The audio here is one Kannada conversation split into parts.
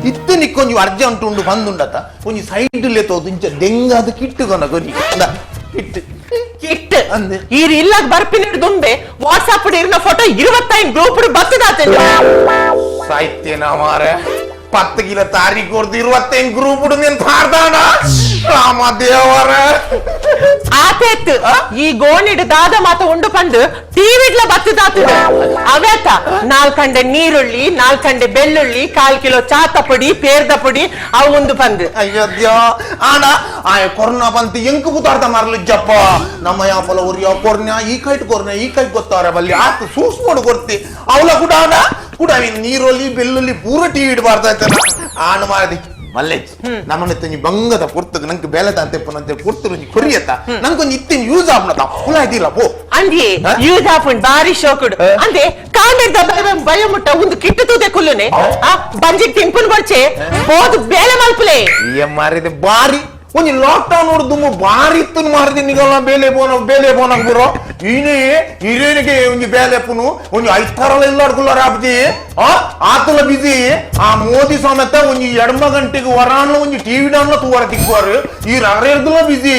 ಇತ್ತು ನಿ ಕೊಂಚ ಅರ್ಜೆಂಟ್ ಉಂಡು ಬಂದುಂಡತ ಒಂಜಿ ಸೈಡ್ ಲೆತ್ತೋದು ಇಂಚ ದೆಂಗಾದ ಕಿಟ್ಟು ಕೊನ ಕೊನಿ ಕಿಟ್ಟು ಕಿಟ್ಟು ಈರು ಇಲ್ಲಾಗ ಬರ್ಪಿನ ದುಂಬೆ ವಾಟ್ಸಾಪ್ ಇರಿನ ಫೋಟೋ 25 ಗ್ರೂಪ್ ಬತ್ತದಾತೆ ಸಾಹಿತ್ಯನ ಮಾರೆ 10 ಕಿಲೋ ತಾರೀಖು ಕೊಡ್ದು 25 ಗ್ರೂಪ್ ನೀನ್ ಪಾರ್ದಾನ ರಾಮ ದೇವರ ಆತೇತ್ ಈ ಗೋಣಿಡ್ ದಾದ ಮಾತ ಉಂಡು ಪಂಡು ಟಿವಿಡ್ಲ ಬತ್ತದಾತ ಅವೇತ 4 ಕಂಡೆ ನೀರುಳ್ಳಿ 4 ಕಂಡೆ ಬೆಳ್ಳುಳ್ಳಿ 1/4 ಕಿಲೋ ಚಾತ ಪುಡಿ ಪೇರ್ದ ಪುಡಿ ಅವು ಉಂದು ಪಂದು ಅಯ್ಯದ್ಯೋ ಆಡ ಆ ಕೊರೋನಾ ಬಂತು ಎಂಕು ಬುತ್ತಾರ್ದ ಮಾರ್ಲು ಜಪ್ಪ ನಮ್ಮ ಯಾಪಲ ಉರಿಯೋ ಕೊರ್ನ ಈ ಕೈಟ್ ಗೊತ್ತಾರ ಬಲ್ಲಿ ಆತು ಸೂಸ್ಮೋಡು ಕೊಡ್ತಿ ಅವಳ ಕೂಡ ಆಡ ಕೂಡ ನೀರುಳ್ಳಿ ಬೆಳ್ಳುಳ್ಳಿ ಪೂರ ಟಿವಿ ಇಡಬಾರ್ದಾಯ್ತನ ಆಣ ಮಾಡಿ ಮಲ್ಲೇಜ್ ನಮ್ಮನ್ನ ಬಂಗದ ಪುರ್ತಕ ನಂಗೆ ಬೇಲದ ಅಂತ ಪುರ್ತರು ಕೊರಿಯತ್ತ ನಂಗೊಂದು ಇತ್ತಿನ ಯೂಸ್ ಆಗ್ನತ ಹುಳ ಇದಿಲ್ಲ ಪೋ ಅಂದಿ ಯೂಸ್ ಆಪುಂಡ್ ಬಾರಿ ಶೋಕುಡು ಅಂದೆ ಕಾಂಡೆದ ಭಯ ಮುಟ್ಟ ಒಂದು ಕಿಟ್ಟು ತೂದೆ ಕುಲ್ಲುನೆ ಬಂಜಿಗ್ ತಿನ್ಪುನ್ ಬರ್ಚೆ ಬೋದು ಬೇಲೆ ಮಲ್ಪಲೆ ಮಾರಿದೆ ಬಾರಿ ಒಂಜಿ ಲಾಕ್ ಡೌನ್ ನೋಡುದು ಬಾರಿ ಇತ್ತು ಮಾರಿದೆ ನಿಗಲ್ಲ ಬೇಲೆ ಬೋನ ಬರೋ ಈನೇ ಹಿರೇನಿಗೆ ಒಂಜಿ ಬೇಲೆ ಪುನು ಒಂಜಿ 5 ತರಲ ಇಲ್ಲಾಡ್ಕುಲ್ಲಾರ ಆಪ್ತಿ ಆತಲ ಬಿಸಿ ಆ ಮೋದಿ ಸಮೇತ ಒಂಜಿ 2 ಗಂಟೆಗೆ ವರಾನ್ಲ ಒಂಜಿ ಟಿವಿ ಡಾನ್ಲ ತೂವರ ತಿಕ್ಕೋರು ಈ ರಗರೆರ್ದುಲ ಬಿಸಿ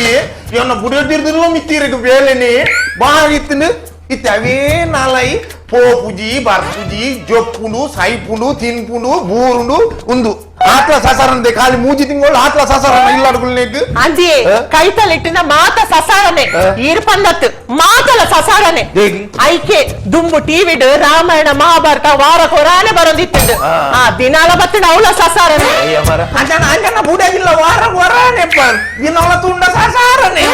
ಇವನ್ನ ಬುಡಿಯೋದಿರ್ದಿಲ್ಲ ಮಿತ್ತಿರಕ್ಕೆ ಬೇಲೆನೆ ಬಾರಿ ಇತ್ತು ಇತ್ತು ಅವೇ ನಾಲೈ పోపుజీ బర్పుజీ జొప్పును సైపును తిన్పును బూరును ఉందు ఆట్ల ససారనే ఖాళీ మూజి తింగోళ్ళు ఆట్ల ససారన ఇల్లాడుకునేకు అంది కైతలిట్టిన మాత ససారనే ఈర్పన్నత్ మాతల ససారనే ఐకే దుంబు టీవిడ్ రామాయణ మహాభారత వాರಕೊರಾನೆ ಬರಂದಿತ್ತು ಆ ದಿನಾಲ ಬತ್ತಿನ ಅವಳ ಸಸಾರನೆ ಅಂಜನ ಬುಡಗಿಲ್ಲ ವಾರಕೊರಾನೆ ದಿನಾಲ ತುಂಡ ಸಸಾರನೆ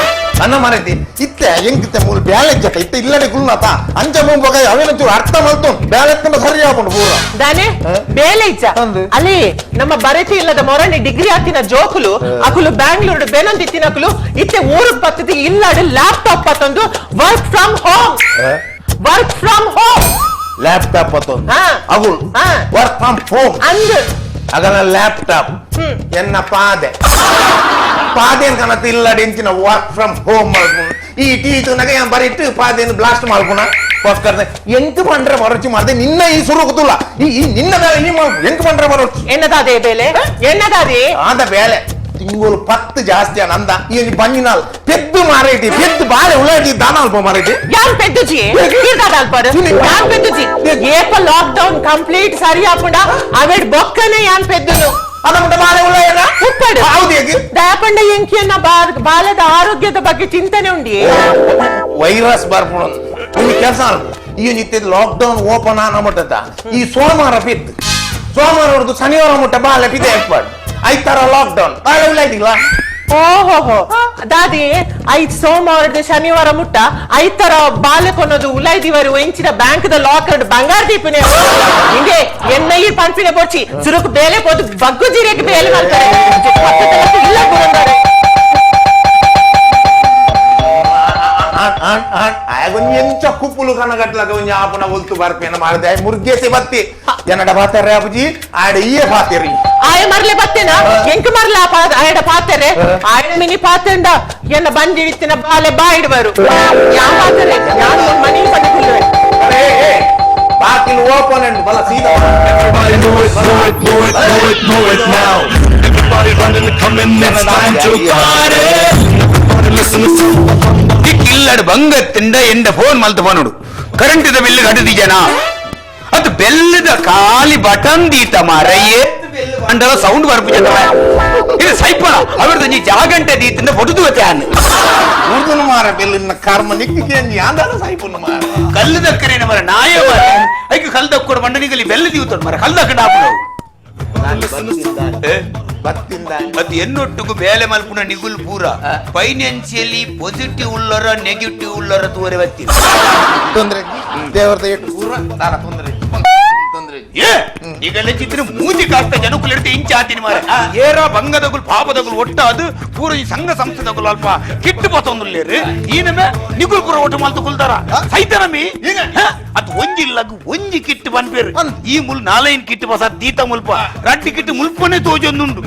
ಅನ್ನ ಮರೈತಿ ಇತ್ತೆ ಎಂಕಿತ್ತೆ ಮೂಲ ಬ್ಯಾಲೆಜ್ಜಕ ಇತ್ತೆ ಇಲ್ಲಡೆ ಕುಲ್ನತ ಅಂಜ ಮುಂಬಗ ಅವೇನಂಚು ಅರ್ಥ ಮಲ್ತು ಬ್ಯಾಲೆಜ್ಜ ಸರಿ ಆಪುಂಡು ಪೂರ ದಾನೆ ಬೇಲೆಜ್ಜ ಅಲ್ಲಿ ನಮ್ಮ ಬರತಿ ಇಲ್ಲದ ಮೊರನೆ ಡಿಗ್ರಿ ಹಾಕಿನ ಜೋಕುಲು ಅಕುಲು ಬ್ಯಾಂಗ್ಳೂರು ಬೆನೊಂದಿತ್ತಿನಕುಲು ಇತ್ತೆ ಊರಿಗೆ ಬತ್ತದಿ ಇಲ್ಲಡೆ ಲ್ಯಾಪ್ಟಾಪ್ ಪತ್ತೊಂದು ವರ್ಕ್ ಫ್ರಮ್ ಹೋಮ್ ಲ್ಯಾಪ್ಟಾಪ್ ಪತ್ತೊಂದು ಅಗುಲ್ ವರ್ಕ್ ಫ್ರಮ್ ಹೋಮ್ ಅಂದ್ ಅಗಲ ಲ್ಯಾಪ್ಟಾಪ್ ಎನ್ನ ಪಾದೇನ್ ಕನತ ಇಲ್ಲಡೆ ಇಂಚಿನ ವರ್ಕ್ ಫ್ರಮ್ ಹೋಮ್ ಮಾಡ್ಕೊಂಡು ಈ ಟೀತು ನಗೆ ಬರಿಟ್ಟು ಪಾದೇನು ಬ್ಲಾಸ್ಟ್ ಮಾಡ್ಕೊಣ ಪಕ್ಕದ ಎಂಟು ಪಂಡ್ರೆ ಬರೋಚಿ ಮಾಡಿದೆ ನಿನ್ನ ಈ ಸುರು ಗೊತ್ತಿಲ್ಲ ಈ ನಿನ್ನ ಬೇಲೆ ನಿಮ್ಮ ಎಂಟು ಪಂಡ್ರೆ ಬರೋಚಿ ಎನ್ನದಾದೆ ಬೇಲೆ ಎನ್ನದಾದೆ ಆದ ಬೇಲೆ ತಿಂಗಳು 10 ಜಾಸ್ತಿ ನಂದ ಈ ಬಂಜಿನಾಲ್ ಪೆದ್ದು ಮಾರೈತಿ ಪೆದ್ದು ಬಾಳೆ ಉಳ್ಳಾಟಿ ದಾನ ಅಲ್ಪ ಮಾರೈತಿ ಯಾನ್ ಪೆದ್ದುಜಿ ಯಾನ್ ಪೆದ್ದುಜಿ ಏಪ ಲಾಕ್ ಡೌನ್ ಕಂಪ್ಲೀಟ್ ಸರಿ ಹಾಕೊಂಡ ಅವೆಡ್ ಬೊಕ್ಕನೆ ಯಾನ್ ಪೆದ್ದುನು ಅದನ್ನ ಬಾಳೆ ಉಳ್ಳಾಯನ ಉಪ್ಪಡು ಹೌದು ಹೇಗೆ ದಯಪಂಡ ಎಂಕಿಯನ್ನ ಬಾಲದ ಆರೋಗ್ಯದ ಬಗ್ಗೆ ಚಿಂತನೆ ಉಂಡಿ ವೈರಸ್ ಬರ್ಪುಣ ಒಂದು ಕೆಲಸ ಈ ನಿತ್ಯದ ಲಾಕ್ ಡೌನ್ ಓಪನ್ ಆನ ಮುಟ್ಟದ ಈ ಸೋಮವಾರ ಪಿತ್ ಸೋಮವಾರ ಹೊರದು ಶನಿವಾರ ಮುಟ್ಟ ಬಾಳೆ ಪಿತ ಏರ್ಪಾಡು 5 ತರ ಲಾಕ್ ಡೌನ್ ಬಾಳೆ ಉಳ್ಳಾಯ್ತಿಲ್ಲ ಓಹೋ ದಾದಿ 5 ಸೋಮವಾರದ ಶನಿವಾರ ಮುಟ್ಟ 5 ತರ ಬಾಲೆ ಕೊನೋದು ಉಲೈದಿವರು ಎಂಚಿನ ಬ್ಯಾಂಕ್ ದ ಲಾಕರ್ ಬಂಗಾರ ದೀಪನೆ ಹಿಂಗೆ ಎನ್ನೈ ಪಂಪಿನ ಬೋಚಿ ಸುರುಕು ಬೇಲೆ ಪೋದು ಬಗ್ಗು ಜೀರೆಗೆ ಬೇಲೆ ಮಾಡ್ತಾರೆ ಇಲ್ಲ ಬರುತ್ತಾರೆ ಎಂಚ ಕುಪ್ಪುಲು ಕನಗಟ್ಲಾಗ ಒಂಜಿ ಆಪನ ಒಲ್ತು ಬರ್ಪೇನ ಮಾಡಿದೆ ಮುರ್ಗೇಸಿ ಬತ್ತಿ ಜನಡ ಪಾತಾರೆ ಅಪ್ಪಜಿ ಆಡ ಈಯೆ ಪಾತೆರಿ ಆಯ ಮರ್ಲೆ ಬತ್ತೇನ ಎಂಕ ಮರ್ಲೆ ಆಯಡ ಪಾತೆರೆ ಆಯಡ ಮಿನಿ ಪಾತೆಂಡ ಎನ್ನ ಬಂದಿ ಇತ್ತಿನ ಬಾಲೆ ಬಾಯಿಡುವರು ಯಾ ಪಾತೆರೆ ನಾನು ಮನಿ ಪಟ್ಟುಕೊಳ್ಳುವೆ ಬಾಕಿಲು ಓಪನ್ ಅಂಡ್ ಬಲ ಸೀದಾ Everybody know it now. Everybody running to come in, it's time to party. Everybody listen to ಇಲ್ಲಡ ಬಂಗತ್ತಿಂದ ಎಂಡ ಫೋನ್ ಮಲ್ತು ಪನುಡು ಕರೆಂಟಿದ ಬಿಲ್ಲು ಕಟ್ಟದಿ ಜನ ಅದು ಬೆಲ್ಲದ ಖಾಲಿ ಬಟನ್ ದೀತ ಮಾರಯ್ಯೇ ಅಂಡಲ ಸೌಂಡ್ ಬರ್ಪು ಜನ ಇದು ಸೈಪಣ ಅವರದು ನೀ ಜಾಗಂಟೆ ದೀತಿಂದ ಫೊಟುದು ಅನ್ನು ಉರ್ದುನು ಮಾರ ಬೆಲ್ಲಿನ ಕರ್ಮ ನಿಕ್ಕಿಗೆ ಯಾಂದಾರ ಸೈಪುನು ಮಾರ ಕಲ್ಲು ದಕ್ಕರೇನ ಮರ ನಾಯ ಮರ ಐಕೆ ಕಲ್ಲು ದಕ್ಕೋಡು ಮಂಡನಿಗಲಿ ಬೆಲ್ಲ ದೀವುತ್ತೋಡು ಮರ ಕಲ್ಲು ದಕ್ಕಡ ಆಪುನವು ಮತ್ತೆ ಎನ್ನೊಟ್ಟಿಗೂ ಬೇಲೆ ಮಲ್ಪುನ ನಿಗುಲ್ ಪೂರ ಫೈನಾನ್ಸಿಯಲಿ ಪಾಸಿಟಿವ್ ಉಳ್ಳರ ನೆಗೆಟಿವ್ ಉಳ್ಳರ ತೋರೆ ಬತ್ತಿ ತೊಂದ್ರೆ ದೇವರದ ಎಷ್ಟು ಪೂರ ತಾರ ತೊಂದ್ರೆ ಈಗ ಲೆಚ್ಚಿದ್ರೆ ಮೂಜಿ ಕಾಸ್ತ ಜನಕ್ಕೂ ಇಡ್ತೆ ಇಂಚ ಆತಿನಿ ಮಾರ ಏರ ಬಂಗದಗುಲ್ ಪಾಪದಗುಲ್ ಒಟ್ಟ ಅದು ಪೂರ ಈ ಸಂಘ ಸಂಸ್ಥೆದಗುಲ್ ಅಲ್ಪ ಕಿಟ್ಟು ಬತ್ತೊಂದುಲ್ಲೇರು ಈನಮ ನಿಗುಲ್ ಪೂರ ಒಟ್ಟು ಮಲ್ತು ಕುಲ್ತಾರ ಸೈತನಮಿ ಅದು ಒಂಜಿಲ್ಲಗು ಒಂಜಿ ಕಿಟ್ಟು ಬನ್ಪೇರು ಈ ಮುಲ್ 4 ಕಿಟ್ಟು ಬಸ ದೀತ ಮುಲ್ಪ ರಡ್ಡಿ ಕಿಟ್ಟು ಮುಲ್ಪನೆ ತೋಜೊಂದುಂಡು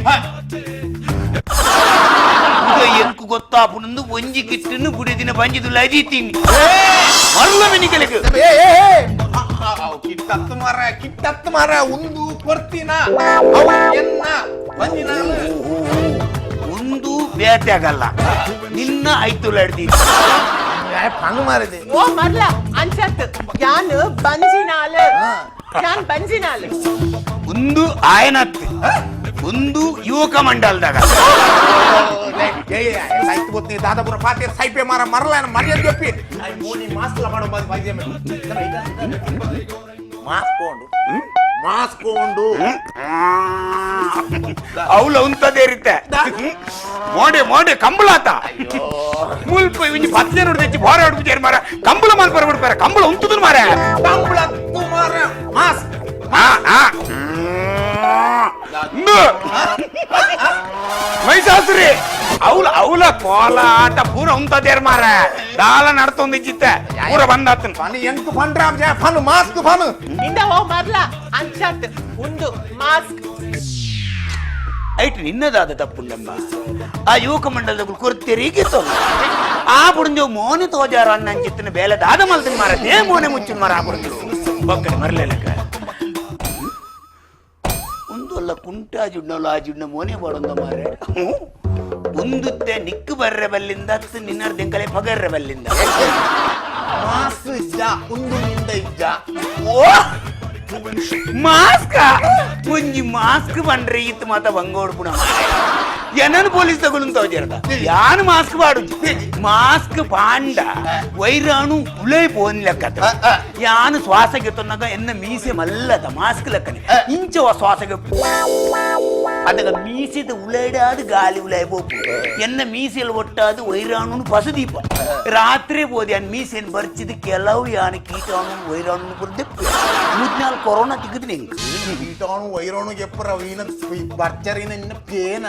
ಎಂಕು ಗೊತ್ತಾಪುನಂದು ಒಂಜಿ ಕಿಟ್ಟನ್ನು ಬುಡಿದಿನ ಬಂಜಿದು ಲೈದೀತೀನಿ ಮರಲ ಮಿನಿಕಲಿಗೆ ಕಿಟ್ಟತ್ತು ಮಾರ ಒಂದು ಕೊಡ್ತೀನ ಎನ್ನ ಬಂದಿನ ಒಂದು ಬೇತೆ ಆಗಲ್ಲ ನಿನ್ನ ಐತುಲ ಹಿಡ್ದಿ ಪಂಗ್ ಮಾರಿದೆ ಓ ಮರ್ಲ ಅಂಚತ್ ಯಾನ್ ಬಂಜಿನಾಲ್ ಯಾನ್ ಬಂಜಿನಾಲ್ ಒಂದು ಆಯನತ್ ಒಂದು ಯುವಕ ಮಂಡಲದಾಗ ಸಾಯ್ತು ಗೊತ್ತಿ ದಾದಾಪುರ ಪಾತೆ ಸೈಪೆ ಮಾರ ಮರಲ ಮರ್ಯಾದೆ చెప్పి ಮೋನಿ ಮಾಸ್ಕ್ಲ ಮಾಡೋ ಬಾಯಿ ಮಾಸ್ಕೊಂಡು ಅವಳು ಉಂತದೇ ಇರುತ್ತೆ ಮೋಡೆ ಕಂಬಳಾತ ಮುಲ್ಪ ಇವ್ನಿ 10 ಜನ ತೆಚ್ಚಿ ಬಾರ ಹೊಡ್ಬಿಟ್ಟಾರ ಮಾರ ಕಂಬಳ ಮಾಲ್ ಬರ್ಬಿಡ್ತಾರ ಕಂಬಳ ಉಂತದ ಮಾರ ಮಾಸ್ಕ್ ಮೈಸಾಸುರಿ ಅವಳ ಕೋಲಾಟ ಪೂರ ಉಂತದೇರ್ ಮಾರ ದಾಲ ನಡ್ತೊಂದಿಚ್ಚಿತ್ತ ಪೂರ ಬಂದಾತನ್ ಪನ್ ಎಂಕ್ ಪನ್ ರಾಮ್ ಜಾ ಪನ್ ಮಾಸ್ಕ್ ಪನ್ ಇಂದ ಓ ಮರ್ಲ ಅಂಚತ್ ಉಂದು ಮಾಸ್ಕ್ ಐಟ್ ನಿನ್ನದಾದ ತಪ್ಪುಂಡಮ್ಮ ಆ ಯುವಕ ಮಂಡಲದ ಕೊರತೆರಿಗೆ ಆ ಬುಡಂಜೋ ಮೋನೆ ತೋಜಾರ ಅನ್ನ ಅಂಚಿತ್ತಿನ ಬೇಲೆ ದಾದ ಮಲ್ತಿನ ಮಾರ ದೇ ಮೋನೆ ಮುಚ್ಚಿನ ಮಾರ ಆ ಬುಡಂಜು ಒಕ್ಕಡೆ ಮರಲೇಲಕ್ಕ ಒಂದು ಅಲ್ಲ ಕುಂಟ ಜುಡ್ನಲ್ಲ ಆ ಜುಡ್ನ ಮೋನೆ ಬಾಡೊಂದ ಮಾರೆ ಒಂದುತ್ತೆ ನಿಕ್ಕು ಬರ್ರೆ ಬಲ್ಲಿಂದ ನಿನ್ನರ ದೆಂಕಲೆ ಪಗರ್ರೆ ಬಲ್ಲಿಂದ ಮಾಸ್ಕ್ ಇಜ್ಜ ಒಂದು ನಿಂದ ಇಜ್ಜ ಓ ಮಾಸ್ಕ ಒಂಜಿ ಮಾಸ್ಕ್ ಬಂಡ್ರೆ ಇತ್ತು ಮಾತ ಬಂಗೋಡ್ಪುಣ ಏನನ್ನು ಪೊಲೀಸ್ ತಗೊಳ್ಳುಂತಾವ ಜರದ ಯಾನ್ ಮಾಸ್ಕ್ ಪಾಡುದು ಮಾಸ್ಕ್ ಪಾಂಡ ವೈರಾಣು ಉಳೈ ಪೋನ್ ಲೆಕ್ಕತ್ತ ಯಾನು ಶ್ವಾಸಗೆ ತೊನ್ನಗ ಎನ್ನ ಮೀಸೆ ಮಲ್ಲದ ಮಾಸ್ಕ್ ಲೆಕ್ಕನೆ ಇಂಚವ ಶ್ವಾಸಗೆ ಅದಗ ಮೀಸೆದ ಉಳೈಡಾದ ಗಾಲಿ ಉಳೈ ಬೋಪು ಎನ್ನ ಮೀಸೆಲ್ ಒಟ್ಟಾದ ವೈರಾಣು ಪಸದೀಪ ರಾತ್ರಿ ಬೋದಿ ಅನ್ ಮೀಸೆನ್ ಬರ್ಚಿದ ಕೆಲವು ಯಾನ ಕೀಟಾಣು ವೈರಾಣು ಬುರ್ದೆಪ್ಪು ಮುದ್ನಾಲ್ ಕೊರೋನಾ ತಿಕ್ಕದ ನಿಂಗೆ ಕೀಟಾಣು ವೈರಾಣು ಎಪ್ಪರ ವೀನ ಬರ್ಚರಿನ ಇನ್ನ ಪೇನ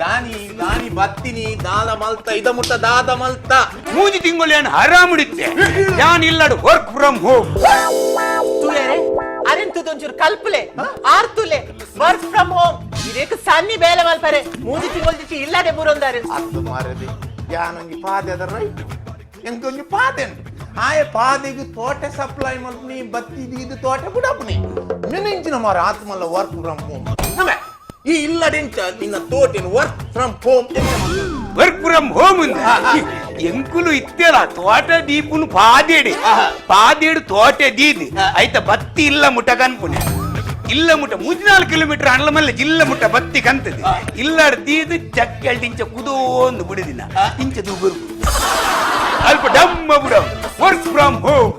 ದಾನಿ ಬತ್ತಿನಿ ದಾದ ಮಲ್ತ ಇದ ಮುಟ್ಟ ದಾದ ಮಲ್ತ ಮೂಜಿ ತಿಂಗಳು ಏನು ಹರಾಮಿಡುತ್ತೆ ಯಾನ್ ಇಲ್ಲಡು ವರ್ಕ್ ಫ್ರಮ್ ಹೋಮ್ ತುಳೆ ಅರೆಂತುದೊಂಚೂರು ಕಲ್ಪಲೆ ಆರ್ತುಲೆ ವರ್ಕ್ ಫ್ರಮ್ ಹೋಮ್ ಇದಕ್ಕೆ ಸನ್ನಿ ಬೇಲೆ ಮಲ್ಪರೆ ಮೂಜಿ ತಿಂಗಳು ದಿಚ್ಚಿ ಇಲ್ಲದೆ ಬುರೊಂದಾರೆ ಅದು ಮಾರದೆ ಯಾನೊಂಜಿ ಪಾದೆ ಅದ ರೈಟ್ ಎಂಕೊಂಜಿ ಪಾದೆ ಆಯ ಪಾದೆಗೆ ತೋಟ ಸಪ್ಲೈ ಮಲ್ಪನಿ ಬತ್ತಿ ಇದು ತೋಟ ಬಿಡಪ್ನಿ ನಿನ್ನಿಂಚಿನ ಮಾರ ಆತ್ಮಲ್ಲ ವರ್ಕ್ ಫ್ರಮ್ ಹೋಮ್ ನಮೆ ಈ ಇಲ್ಲಡೆಂಚ ನಿನ್ನ ತೋಟಿನ work from home work from home ಎಂಕುಲು ಇತ್ತೇಳ ತೋಟ ದೀಪುನು ಪಾದೇಡು ತೋಟ ದೀದಿ ಆಯ್ತ ಬತ್ತಿ ಇಲ್ಲ ಮುಟ್ಟ ಕನ್ಪುನೆ ಇಲ್ಲ ಮುಟ್ಟ 34 ಕಿಲೋಮೀಟರ್ ಅಂಡ್ಲ ಮಲ್ಲ ಜಿಲ್ಲ ಮುಟ್ಟ ಬತ್ತಿ ಕಂತది ಇಲ್ಲಾಡ್ ದೀದು ಚಕ್ಕೆಲ್ಡಿ ಇಂಚ ಕುದೋಂದು ಬಿಡುದಿನ ಇಂಚ ದುಗುರು ಅಲ್ಪ ಡಮ್ಮ ಬುಡ ವರ್ಕ್ ಫ್ರಮ್ ಹೋಮ್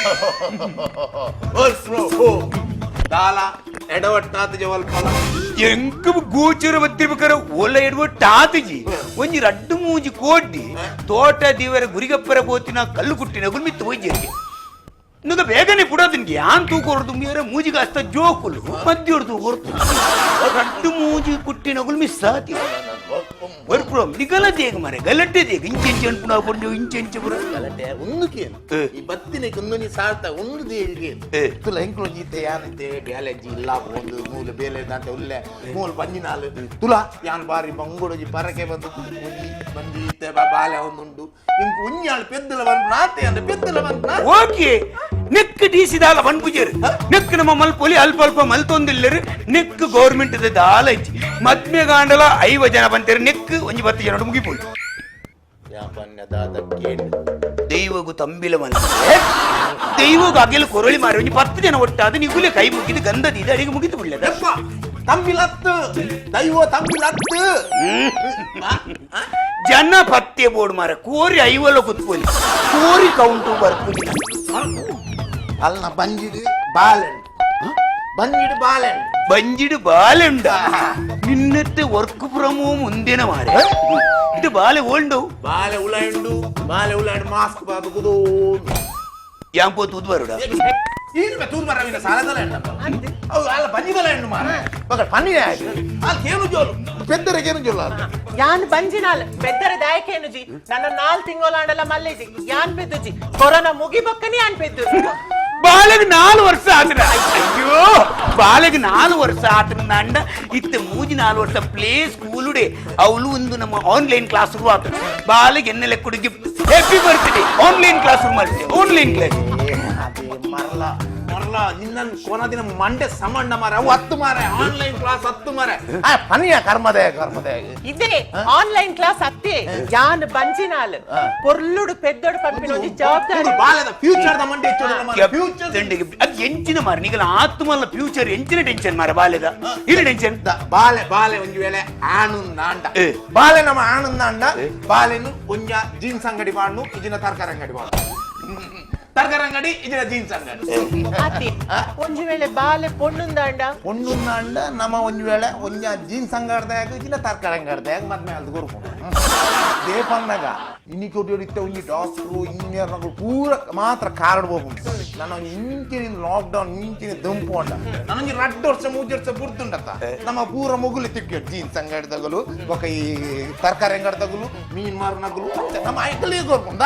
ದಾಲ ಎಡವಟ್ಟಾದ ಜವಲ್ಪಲ ಎಂಕ ಗೋಚರ ಬತ್ತಿರ್ಬೇಕಾರ ಒಲ ಎಡವಟ್ಟಾತಜಿ ಒಂಜಿ ರಡ್ಡು ಮೂಜಿ ಕೋಡ್ಡಿ ತೋಟ ದೇವರ ಗುರಿಗಪ್ಪರ ಬೋತಿನ ಕಲ್ಲು ಕುಟ್ಟಿನ ಗುಲ್ಮಿತ್ತು ಹೋಯ್ಜರಿಗೆ ಇನ್ನು ಬೇಗನೆ ಬಿಡೋದಿನ್ಗೆ ಯಾನ್ ತೂಕೊರ್ದು ಮೇರೆ ಮೂಜಿಗೆ ಅಸ್ತ ಜೋಕುಲು ಮದ್ಯೋಡು ತೂಕೊರ್ತು ರಡ್ಡು ಮೂಜಿ ಕುಟ್ಟಿನ ಗುಲ್ಮಿಸ್ ಸಾತಿ ವರ್ಕ್ ಫ್ರಮ್ ನಿಗಲದೇಗ ಮರೆ ಗಲಟ್ಟೆ ದೇಗ ಇಂಚೆಂಚೆ ಅನ್ಪುಣ ಬಂದು ಇಂಚೆಂಚೆ ಬರ ಗಲಟೆ ಒಂದುಕೇನು ಈ ಬತ್ತಿನ ಕುಂದನಿ ಸಾರ್ತ ಒಂದು ದೇವಿಗೆ ತುಲ ಹೆಂಕ್ಲು ಜೀತೆ ಯಾನೈತೆ ಬ್ಯಾಲೆಜ್ಜಿ ಇಲ್ಲ ಒಂದು ಮೂಲ ಬೇಲೆ ದಾಂತೆ ಉಲ್ಲೆ ಮೂಲ ಬಂಜಿನಾಲು ತುಲ ಯಾನ್ ಬಾರಿ ಬಂಗುಡಜಿ ಪರಕೆ ಬಂದು ಬಂಜೀತೆ ಬಾಲೆ ಒಂದುಂಡು ಇಂಕು ಉಂಜಾಳು ಪೆದ್ದಲ ಬಂದು ನಾತೆ ಅಂದ್ರೆ ಪೆದ್ದಲ ಬಂದು ಓಕೆ ನೆಕ್ ಡೀಸಿದಾಲ ಬನ್ಪುಜೇರು ನೆಕ್ ನಮ್ಮ ಮಲ್ಪೊಲಿ ಅಲ್ಪ ಅಲ್ಪ ಮಲ್ತೊಂದಿಲ್ಲರು ನೆಕ್ ಗೌರ್ಮೆಂಟ್ ದಾಲ ಐತಿ ಮದ್ಮೆ ಗಾಂಡಲ 5 ಜನ ಬಂತೇರು ನೆಕ್ ಒಂಜಿ 10 ಜನ ಮುಗಿಪೋಯಿ ದೈವಗು ತಂಬಿಲ ಮಲ್ಲ ದೈವಗು ಅಗೆಲು ಕೊರಳಿ ಮಾರಿ ಒಂಜಿ 10 ಜನ ಒಟ್ಟಾದ ನಿಗುಲೆ ಕೈ ಮುಗಿದು ಗಂಧದಿದೆ ಅಡಿಗೆ ಮುಗಿದು ಬಿಡ್ಲದ ತಂಬಿಲತ್ತು ದೈವ ತಂಬಿಲತ್ತು ಜನ ಪತ್ತೆ ಬೋರ್ಡ್ ಮಾರ ಕೋರಿ 5 ಕುತ್ಕೊಳ್ಳಿ ಕೋರಿ ಕೌಂಟು ಬರ್ಪುಜಿ ಅಲ್ಲ ಬಂಜಿಡು ಬಾಲೆಂಡ್ ಬಂಜಿಡು ಬಾಲೆಂಡ್ ಬಂಜಿಡು ಬಾಲೆಂಡ ನಿನ್ನತ್ತೆ ವರ್ಕ್ ಫ್ರಮ್ ಹೋಮ್ ಮುಂದಿನ ಮಾರೆ ಇದು ಬಾಲೆ ಓಲ್ಡು ಬಾಲೆ ಉಲಾಂಡು ಮಾಸ್ಕ್ ಬಾದು ಕುದೋ ಯಾಂಪೋ ತೂದು ಬರುಡ ಈನು ತೂದು ಬರವಿನ ಸಾಲದಲ್ಲ ಹೆಣ್ಣು ಅವು ಅಲ್ಲ ಬಂಜಿದಲ್ಲ ಹೆಣ್ಣು ಮಾರ ಮಗ ಪನ್ನಿದೆ ಆಯ್ತು ಅಲ್ಲಿ ಕೇನು ಜೋಲು ಪೆದ್ದರಿಗೇನು ಜೋಲು ಯಾನ್ ಬಂಜಿನಾಲ್ ಬೆದ್ದರ ದಾಯಕೇನುಜಿ ನನ್ನ 4 ತಿಂಗಳಾಂಡಲ ಮಲ್ಲೆಜಿ ಯಾನ್ ಪೆದ್ದುಜಿ ಕೊರೋನಾ ಮುಗಿಬಕ್ಕನಿ ಯಾನ್ ಪೆದ್ದು ಬಾಲೆಗೆ 4 ವರ್ಷ ಆತ್ರ ಅಯ್ಯೋ ಬಾಲೆಗೆ 4 ವರ್ಷ ಆತ್ರ ನಂಡ ಇತ್ತೆ 4 ವರ್ಷ ಪ್ಲೇ ಸ್ಕೂಲುಡೆ ಅವಳು ಒಂದು ನಮ್ಮ ಆನ್ಲೈನ್ ಕ್ಲಾಸ್ ರೂಮ್ ಆತ ಬಾಲೆಗೆ ಎನ್ನೆಲೆ ಕೊಡು gift happy birthday online class room ಮಾಡ್ತೀವಿ ಆನ್ಲೈನ್ ಕ್ಲಾಸ್ ಅದೇ ಮರಲ ಮರಲ ನಿನ್ನ ಕೊನ ದಿನ ಮಂಡೆ ಸಮಂಡ ಮಾರ ಅವು ಹತ್ತು ಮಾರ ಆನ್ಲೈನ್ ಕ್ಲಾಸ್ ಹತ್ತು ಮಾರ ಪನಿಯ ಕರ್ಮದೆ ఇదే ఆన్లైన్ క్లాస్ అత్తే యాన్ బంజినాలు పొర్లుడు పెద్దోడు పంపిన జవాబారి ಬಾಲದ ಫ್ಯೂಚರ್ ದ ಮಂಡೆ ಫ್ಯೂಚರ್ ಅದು ಎಂಚಿನ ಮಾರ ನಿಗಲ ಆತ್ಮಲ್ಲ ಫ್ಯೂಚರ್ ಎಂಚಿನ ಟೆನ್ಷನ್ ಮಾರ ಬಾಲ್ಯದ ಇಲ್ಲ ಟೆನ್ಷನ್ ಬಾಲೆ ಒಂದು ವೇಳೆ ಆನಂದ ಬಾಲೆ ನಮ್ಮ ಆನಂದ ಬಾಲೆನು ಒಂಜ ಜೀನ್ಸ್ ಅಂಗಡಿ ಮಾಡು ಇಜಿನ ತರಕಾರಿ ಅಂಗಡಿ ಮಾಡು ತರಕಾರಿ ಅಂಗಡಿ ಇಜಿನ ಜೀನ್ಸ್ ಅಂಗಡಿ ಅತ್ತಿ ಒಂದು ವೇಳೆ ಬಾಲೆ ಪೊಣ್ಣುಂದಾಂಡ ನಮ್ಮ ಒಂದು ವೇಳೆ ಒಂಜ ಜೀನ್ಸ್ ಅಂಗಡಿದಾಗ ಇಜಿನ ತರಕಾರಿ ಅಂಗಡಿದಾಗ ಮದ್ಮೆ ಅಲ್ದು ಕೊರ್ಕೊಂಡು ದೇಪನ್ನಾಗ ಇನ್ನಿಕೋಟಿ ಹೊಡಿತ್ತೆ ಒಂಜಿ ಡಾಕ್ಟ್ರು ಇಂಜಿನಿಯರ್ ನಗಳು ಪೂರ ಮಾತ್ರ ಕಾರ್ಡ್ ಹೋಗುಂಟು ನಾನು ಇಂಚಿನ ಲಾಕ್ಡೌನ್ ಇಂಚಿನ ದುಂಪುಂಡ ನಾನೊಂದು 2 ವರ್ಷ 3 ವರ್ಷ ಬುಡ್ತುಂಡತ್ತ ನಮ್ಮ ಪೂರ ಮುಗುಲಿ ತಿಕ್ಕ ಜೀನ್ಸ್ ಅಂಗಡಿದಾಗಲು ఒక ಈ ತರಕಾರಿ ಅಂಗಡಿದಾಗಲು ಮೀನ್ ಮಾರನಗಲು ನಮ್ಮ ಐಕಲಿಗೆ ಕೊರ್ಕೊಂಡು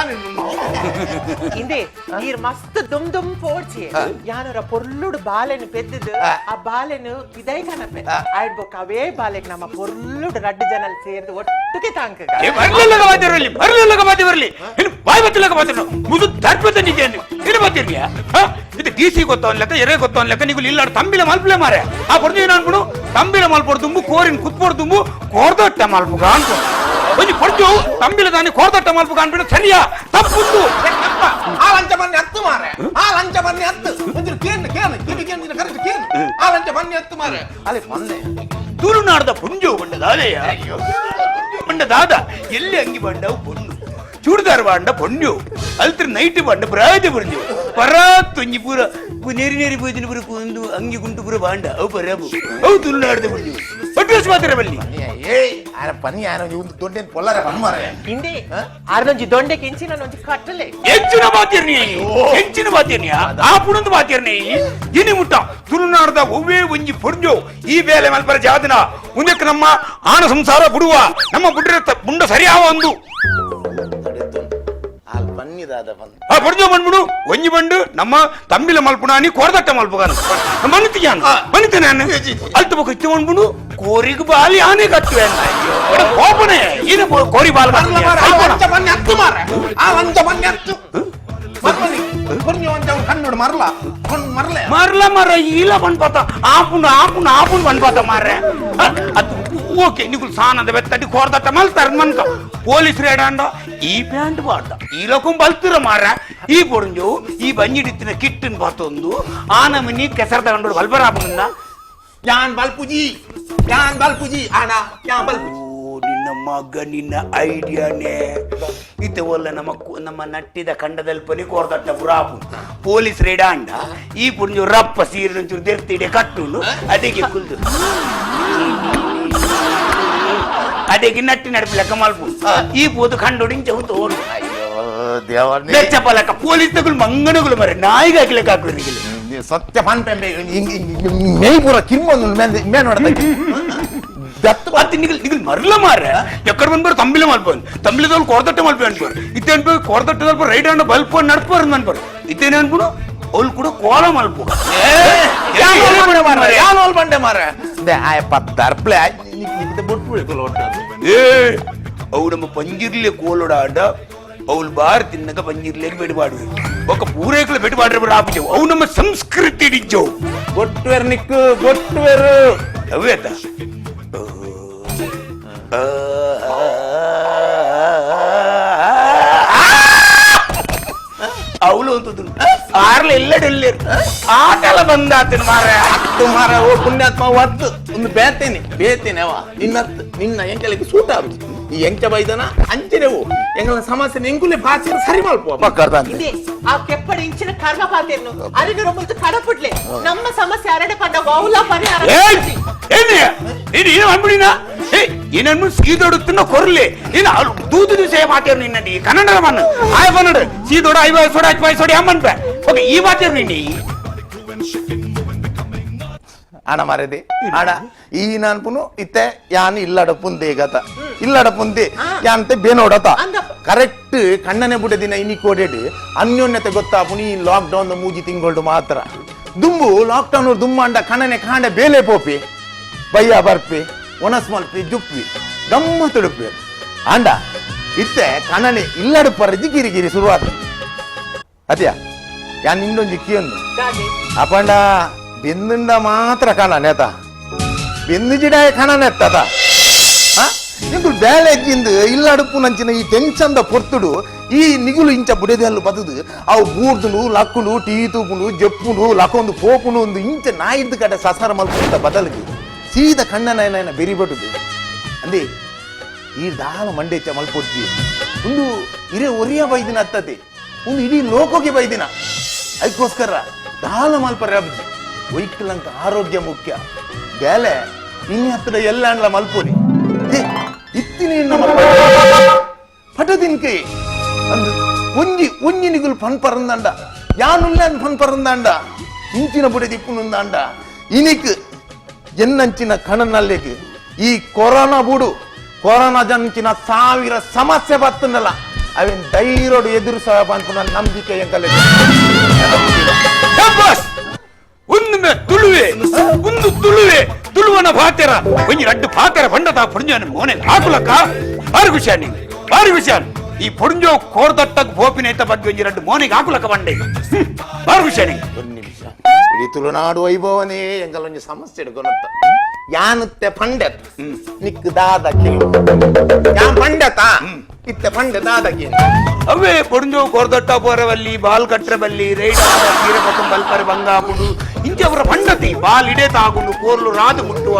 ఇందే ఈ మస్తు దుమ్ దుమ్ పోడ్చి యానర పొర్లుడు బాలెను పెద్దదు ఆ బాలెను ఇదై కనపే ఆయిడ్బొక్క అవే బాలెకి ನಮ್ಮ పొర్లుడు రడ్డు జనాలు సేర్దు ఒట్టుకే తాంక ಬರ್ಲಿಲ್ಲಗ ಮಾತಿ ಬರ್ಲಿ ಇನ್ನು ಬಾಯಿ ಬತ್ತಲಗ ಮಾತಿನ ಮುದು ತರ್ಪತ ನಿಜೇನು ಇನ್ನು ಬತ್ತಿರ್ಲಿಯಾ ಇದು ಡಿಸಿ ಗೊತ್ತವನ್ ಲೆಕ್ಕ ಎರೆ ಗೊತ್ತವನ್ ಲೆಕ್ಕ ನೀವು ಇಲ್ಲಾಡು ತಂಬಿಲ ಮಲ್ಪಲೆ ಮಾರೆ ಆ ಬರ್ದು ಏನು ಅನ್ಬಿಡು ತಂಬಿಲ ಮಲ್ಪೊಡು ತುಂಬು ಕೋರಿನ ಕುತ್ಪೊಡು ತುಂಬು ಕೋರ್ದೊಟ್ಟ ಮಲ್ಪುಗ ಅನ್ಕೊ ಒಂಜಿ ಪೊಡ್ಜು ತಂಬಿಲ ದಾನಿ ಕೋರ್ದೊಟ್ಟ ಮಲ್ಪುಗ ಅನ್ಬಿಡು ಸರಿಯಾ ತಪ್ಪುಂದು ಆ ಲಂಚ ಬನ್ನಿ ಹತ್ತು ಮಾರೆ ಆ ಲಂಚ ಬನ್ನಿ ಹತ್ತು ಒಂದಿನ ಕೇನು ಕರೆಕ್ಟ್ ಕೇನು ಆ ಲಂಚ ಬನ್ನಿ ಹತ್ತು ಮಾರೆ ಅಲ್ಲಿ ಮೊನ್ನೆ ತುಳುನಾಡದ ಪುಂಜು ಬಂಡದಾಲೆಯ ಬಂಡದಾದ ಎಲ್ಲಿ ಅಂಗಿ ಬಂಡವು ಪೊಣ್ಣು ಚೂಡಿದಾರ ಬಾಂಡ ಪೊಣ್ಣು ಅಲ್ತ್ರ ನೈಟ್ ಬಾಂಡ ಪ್ರಾಯದ ಪುಂಜು ಪರಾತ್ ಒಂಜಿ ಪೂರ ನೆರಿ ಪೋಯ್ತಿನ ಪೂರ ಒಂದು ಅಂಗಿ ಗುಂಟು ಪೂರ ಬಾಂಡ ಅವು ಪರಬು ಅವು ತುಳುನಾಡದ ಪುಂಜು ಅಡ್ರೆಸ್ ಮಾತ್ರ ಬಲ್ಲಿ ಪನಿ ಒಂದು ದೊಡ್ಡ ಪೊಲ್ಲರ ಬನ್ಮಾರೆ ಇಂದೇ ಆರ್ನೊಂಜಿ ದೊಂಡೆಗೆ ಇಂಚಿನ ಒಂಜಿ ಕಟ್ಟಲೆ ಹೆಚ್ಚಿನ ಮಾತಿರ್ನಿ ಆ ಪುಣಂದು ಮಾತಿರ್ನಿ ಇನಿ ಮುಟ್ಟ ತುಳುನಾಡದ ಒವ್ವೇ ಒಂಜಿ ಪೊಂಜು ಈ ಬೇಲೆ ಮಲ್ಪರ ಜಾತನ ಮುಂದಕ್ಕೆ ನಮ್ಮ ಆನ ಸಂಸಾರ ಬಿಡುವ ನಮ್ಮ ಬುಡ್ರ ಮುಂಡ ಸರಿಯಾವ ಒಂದು ಆ ಪೊಂಜು ಬಂದ್ಬಿಡು ಒಂಜಿ ಬಂಡು ನಮ್ಮ ತಂಬಿಲ ಮಲ್ಪುಣಾನಿ ಕೋರದಟ್ಟ ಮಲ್ಪುಗಾನ ಮನಿತ ನಾನು ಅಲ್ತ ಬೊಕ್ಕ ಇತ್ತು ಬಂದ್ಬಿಡು ಕೋರಿಗ ಬಾಲಿ ಆನೆ ಕಟ್ಟುವೆ ಕೋಪನೆ ಏನು ಕೋರಿ ಬಾಲ್ ಬನ್ನಿ ಹತ್ತು ಮಾರೆ ಆ ಲಂಚ ಬನ್ನಿ ಹತ್ತು ಕಣ್ಣೋಡು ಮರಲ ಮರ ಇಲ್ಲ ಬಂದ್ಪಾತ ಆಪುನ್ ಬಂದ್ಪಾತ ಮಾರ್ರೆ ಅದು ಓಕೆ ನೀವು ಸಾನದ ಬೆತ್ತಡಿ ಕೋರ್ದಟ್ಟ ಮಲ್ತಾರ ಮನ್ಕ ಪೊಲೀಸ್ ರೇಡಾಂಡ ಈ ಪ್ಯಾಂಟ್ ಬಾಟ ಈ ಲೋಕಂ ಬಲ್ತಿರ ಮಾರ ಈ ಪೊಂಜು ಈ ಬಂಜಿಡಿತ್ತಿನ ಕಿಟ್ಟನ್ ಬಾತೊಂದು ಆ ನಮನಿ ಕೆಸರ ತಗೊಂಡು ಬಲ್ಬರಾಪನಿಂದ ಯಾನ್ ಬಲ್ಪುಜಿ ಆಣ ಯಾನ್ ಬಲ್ಪುಜಿ ನಿನ್ನ ಮಗ ನಿನ್ನ ಐಡಿಯಾನೇ ಇತ್ತೆ ಒಲ್ಲ ನಮ್ಮ ನಟ್ಟಿದ ಖಂಡದಲ್ಲಿ ಪನಿ ಕೋರ್ದಟ್ಟ ಬುರಾಪು ಪೊಲೀಸ್ ರೇಡಾಂಡ ಈ ಪುಂಜು ರಪ್ಪ ಸೀರೆ ಒಂಚೂರು ತೆರ್ತಿಡೆ ಕಟ್ಟುಂಡು ಅದಕ್ಕೆ ಕುಲ್ದು ಅದಕ್ಕೆ ನಟ್ಟಿ ನಡಪಿ ಲೆಕ್ಕ ಮಲ್ಪು ಈ ಪೋದು ಕಂಡೋಡಿಂಚ ಹೊತ್ತು ಓಡು ಬೆಚ್ಚಪಲಕ ಪೊಲೀಸ್ ತಗೊಳ್ ಮಂಗನಗಳು ಮರೆ ನಾಯಿಗೆ ಹಾಕ್ಲಿಕ್ಕೆ ಹಾಕೋದಿಲ್ಲ ಸತ್ಯ ಪಂಪೆ ಮೇಯ್ಪುರ ಕಿಮ್ಮೊಂದು ಮೇನೋಡ ನಿಗಲ್ ಮರಲ ಮಾರ ಎಕ್ಕಡ ಬಂದ್ಬಾರ ತಂಬಿಲ ಮಲ್ಪನ್ ತಂಬಿಲದಲ್ಲಿ ಕೋರ್ದಟ್ಟ ಮಲ್ಪೆ ಅನ್ಬಾರ ಇತ್ತೆ ಅನ್ಬೋ ಕೋರ್ದಟ್ಟದಲ್ಲಿ ರೈಟ್ ಹ್ಯಾಂಡ್ ಬಲ್ಪ್ ನಡ್ಪಾರ ಅನ್ಬಾರ ಇತ್ತೇನೆ ಅನ್ಬಿಡು ಅವ್ಳು ಕೂಡ ಕೋಲ ಮಲ್ಪು ಬಂಡೆ ಮಾರ ಪತ್ತರ್ಪ್ಲೆ ಅವು ನಮ್ಮ ಪಂಜಿರ್ಲೆ ಕೋಲೋಡಾಡ ಅವಳು ಬಾರ್ ತಿನ್ನಕ ಪಂಜಿರ್ಲೇಗೆ ಬೆಡಬಾಡುವೆ ఒక పూరేకులు పెట్టుబాటు రాపించవు అవు నమ్మ సంస్కృతి ఇచ్చావు బొట్టువేరు నిక్కు బొట్టువేరు అవేత ಅವಳು ಅಂತದ್ದು ಆರ್ಲೆ ಎಲ್ಲೆಲ್ಲೇರು ಆಟಲ ಬಂದಾತನ ಮಾರೆ ಹತ್ತು ಮಾರ ಓ ಪುಣ್ಯಾತ್ಮ ಒತ್ತು ಒಂದು ಬೇತೇನೆ ಅವ ನಿನ್ನ ಎಂಕಲಿಗೆ ಸೂಟ ಆಗುದು ಈ ಎಂಕ ಬೈದನ ಅಂಚನೆವು ಎಂಗಳ ಸಮಸ್ಯೆ ಎಂಕುಲೆ ಭಾಷೆ ಸರಿ ಮಲ್ಪುವ ಇದೆ ಆ ಕೆಪ್ಪಡಿ ಇಂಚಿನ ಕರ್ಮ ಪಾತೆಯನ್ನು ಅರಿನರ ಮುಂದೆ ಕಡಪುಡ್ಲೆ ನಮ್ಮ ಸಮಸ್ಯೆ ಅರಡೆ ಪಂಡ ಬಹುಲ ಪರಿಹಾರ ನೀನು ಅನ್ಬಿಡಿನ ಏನನ್ನು ಸೀದೊಡುತ್ತನ್ನ ಕೊರ್ಲೆ ನೀನು ದೂದು ದಿವಸ ಮಾತೇರು ನಿನ್ನದಿ ಕನ್ನಡ ಮಣ್ಣು ಆಯ ಬನ್ನಡ ಸೀದೊಡ ಐವ ಸೋಡ ಹಚ್ಚ ಸೋಡಿ ಅಮ್ಮನ್ಪೆ ಓಕೆ ಈ ಮಾತೇರು ನೀನು ಆಣ ಮಾರದೆ ಆಡ ಈ ನಾನ್ಪುನು ಇತ್ತೆ ಯಾನ್ ಇಲ್ಲಡ ಪುಂದೆ ಗತ ಇಲ್ಲಡ ಪುಂದೆ ಯಾಂತೆ ಬೇನೋಡತ ಕರೆಕ್ಟ್ ಕಣ್ಣನೆ ಬುಡ ದಿನ ಇನಿ ಕೋಡೆಡ್ ಅನ್ಯೋನ್ಯತೆ ಗೊತ್ತಾಪುನಿ ಈ ಲಾಕ್ ಡೌನ್ ಮೂಜಿ ತಿಂಗಳು ಮಾತ್ರ ದುಂಬು ಲಾಕ್ ಡೌನ್ ದುಮ್ಮಂಡ ಕಣ್ಣನೆ ಕಾಂಡೆ ಬೇಲೆ ಪೋಪಿ ಬಯ್ಯ ಬರ್ಪಿ ಒನಸ್ ಮಲ್ಪಿ ಜುಪ್ಪಿ ಗಮ್ಮ ತುಡುಪಿ ಆಂಡ ಇತ್ತೆ ಕಣ್ಣನೆ ಇಲ್ಲಡ ಪರಜಿ ಗಿರಿಗಿರಿ ಶುರುವಾತ ಅದ್ಯಾ ಯಾನ್ ಇಂದೊಂಜಿ ಕಿಯೊಂದು ಅಪಂಡ ಬೆಂದುಂಡ ಮಾತ್ರ ಕಾಣ ನೇತ ಬೆಂದು ಜಿಡಾಯ ಕಾಣ ನೆತ್ತದ ನಿಗುಲು ಬೇಲೆ ಎಜ್ಜಿಂದು ಇಲ್ಲ ಅಡುಪು ನಂಚಿನ ಈ ಟೆನ್ಷನ್ದ ಪೊರ್ತುಡು ಈ ನಿಗುಲು ಇಂಚ ಬುಡೆದೆಲ್ಲು ಬದುದು ಅವು ಬೂರ್ದುನು ಲಕ್ಕುನು ಟೀ ತೂಪುನು ಜಪ್ಪುನು ಲಕ್ಕೊಂದು ಪೋಪುನು ಒಂದು ಇಂಚ ನಾಯಿದ್ದು ಕಡೆ ಸಸಾರ ಮಲ್ಪುಂತ ಬದಲಿಗೆ ಸೀದ ಕಣ್ಣನ ಬೆರಿಬಡುದು ಅಂದೇ ಈ ದಾಳ ಮಂಡೇಚ ಮಲ್ಪೊಡ್ಜಿ ಒಂದು ಇರೇ ಒರಿಯ ಬೈದಿನ ಹತ್ತತೆ ಒಂದು ಇಡೀ ಲೋಕಕ್ಕೆ ಬೈದಿನ ಅದಕ್ಕೋಸ್ಕರ ದಾಳ ಮಲ್ಪರ ಅಬ್ಜಿ ವೈಕಲಂಕ ಆರೋಗ್ಯ ಮುಖ್ಯ ಬೇಲೆ ಇನ್ನು ಹತ್ತಿರ ಎಲ್ಲ ಅಂಡ್ಲ ಮಲ್ಪೋರಿ ಇತ್ತಿನ ಪಟದಿನ್ಕೈ ಅಂದು ಒಂಜಿ ಒಂಜಿ ನಿಗುಲು ಪನ್ ಪರಂದಂಡ ಯಾನುಲ್ಲ ಪನ್ ಪರಂದಂಡ ಇಂಚಿನ ಬುಡೆ ದಿಪ್ಪುನುಂದಾಂಡ ಇನಿಕ್ ಎನ್ನಂಚಿನ ಕಣನಲ್ಲೆಗೆ ಈ ಕೊರೋನಾ ಬುಡು ಕೊರೋನಾ ಜಂಚಿನ 1000 ಸಮಸ್ಯೆ ಬರ್ತನಲ್ಲ ಅವೇನ್ ಧೈರ್ಯಡು ಎದುರಿಸ ಪನ್ಪುನ ನಂಬಿಕೆ ಎಂಕಲೆ ಒಂದು ತುಳುವನ ಪಾತೆರ ಒಂಜಿ ರಡ್ಡು ಪಾತೆರ ಪಂಡದ ಪುಂಜನ ಮೋನೆ ಹಾಕುಲಕ್ಕ ಬಾರಿ ವಿಷಯ ಈ ಪುಂಜೋ ಕೋರ್ದಟ್ಟಕ್ ಬೋಪಿನೇತ ಬಗ್ಗೆ ಒಂಜಿ ರಡ್ಡು ಮೋನೆಗೆ ಹಾಕುಲಕ್ಕ ಬಂಡೆ ಬಾರಿ ವಿಷಯ ಒಂದು ನಿಮಿಷ ಇಡೀ ತುಳುನಾಡು ವೈಭವನೇ ಎಂಕಲ್ ಒಂಜಿ ಸಮಸ್ಯೆ ಇಡ್ಕೊನತ್ತ ಯಾನುತ್ತೆ ಪಂಡೆತ್ ನಿಕ್ ದಾದ ಕೇಳು ಯಾನ್ ಪಂಡೆತ ಇತ್ತೆ ಪಂಡೆ ದಾದ ಕೇಳು ಅವೇ ಪುಂಜೋ ಕೋರ್ದಟ್ಟ ಪೋರವಲ್ಲಿ ಬಾಲ್ ಕಟ್ರಬಲ್ಲಿ ರೈಡ ಕೀರಪಕಂ ಬಲ್ಪರ ಬಂಗಾಪುಡು ಇಂಚೆ ಅವರ ಪಂಡತಿ ಬಾಲ್ ಇಡೆ ತಾಗುಂಡು ಕೋರ್ಲು ರಾದು ಮುಟ್ಟುವ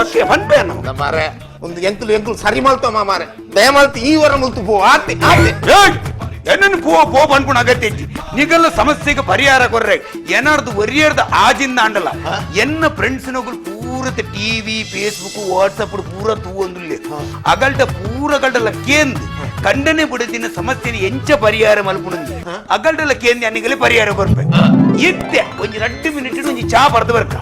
ಓಕೆ ಪನ್ಪೇನು ಮಾರೆ ಒಂದು ಎಂಕುಲು ಸರಿ ಮಲ್ತಮ್ಮ ಮಾರೆ ದಯಮಲ್ತು ಈ ವರ ಮುಲ್ತು ಪೋ ಆತೆ ಎನ್ನನ್ನು ಪೋ ಪನ್ಪುಣ ಅಗತ್ಯ ನಿಗಲ್ಲ ಸಮಸ್ಯೆಗೆ ಪರಿಹಾರ ಕೊರ್ರೆ ಏನಾರ್ದು ಒರಿಯರ್ದ ಆಜಿಂದ ಅಂಡಲ್ಲ ಎನ್ನ ಫ್ರೆಂಡ್ಸ್ ನಗುಲು ಪೂರತೆ ಟಿವಿ ಫೇಸ್ಬುಕ್ ವಾಟ್ಸಪ್ ಪೂರ ತೂವೊಂದುಲ್ಲೆ ಅಗಲ್ಟ ಪೂರಗಲ್ಡಲ ಕೇಂದ್ ಕಂಡನೆ ಬಿಡದಿನ ಸಮಸ್ಯೆನ ಎಂಚ ಪರಿಹಾರ ಮಲ್ಪುಣಂದು ಅಗಲ್ಡಲ ಕೇಂದ್ ಅನ್ನಿಗಲೆ ಪರಿಹಾರ ಕೊರ್ಪೆ ಇತ್ತೆ ಒಂಜಿ 2 ಮಿನಿಟ್ ಒಂಜಿ ಚಾ ಬರ್ದು ಬರ್ಕ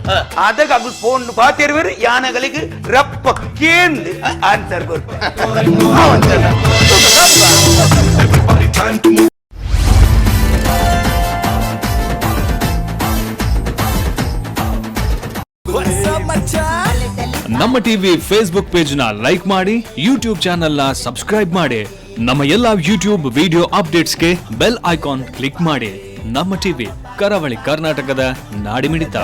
ಅದಾಗ ಅಗಲ್ ಫೋನ್ ಪಾತಿರ್ವೇರು ಯಾನಗಳಿಗೆ ರಪ್ಪ ಕೇಂದ್ ಆನ್ಸರ್ ಕೊರ್ಪೆ ನಮ್ಮ ಟಿವಿ ಫೇಸ್ಬುಕ್ ಪೇಜ್ ನ ಲೈಕ್ ಮಾಡಿ, ಯೂಟ್ಯೂಬ್ ಚಾನೆಲ್ ನ ಸಬ್ಸ್ಕ್ರೈಬ್ ಮಾಡಿ, ನಮ್ಮ ಎಲ್ಲಾ ಯೂಟ್ಯೂಬ್ ವಿಡಿಯೋ ಅಪ್ಡೇಟ್ಸ್ಗೆ ಬೆಲ್ ಐಕಾನ್ ಕ್ಲಿಕ್ ಮಾಡಿ. ನಮ್ಮ ಟಿವಿ ಕರಾವಳಿ ಕರ್ನಾಟಕದ ನಾಡಿಮಿಡಿತ.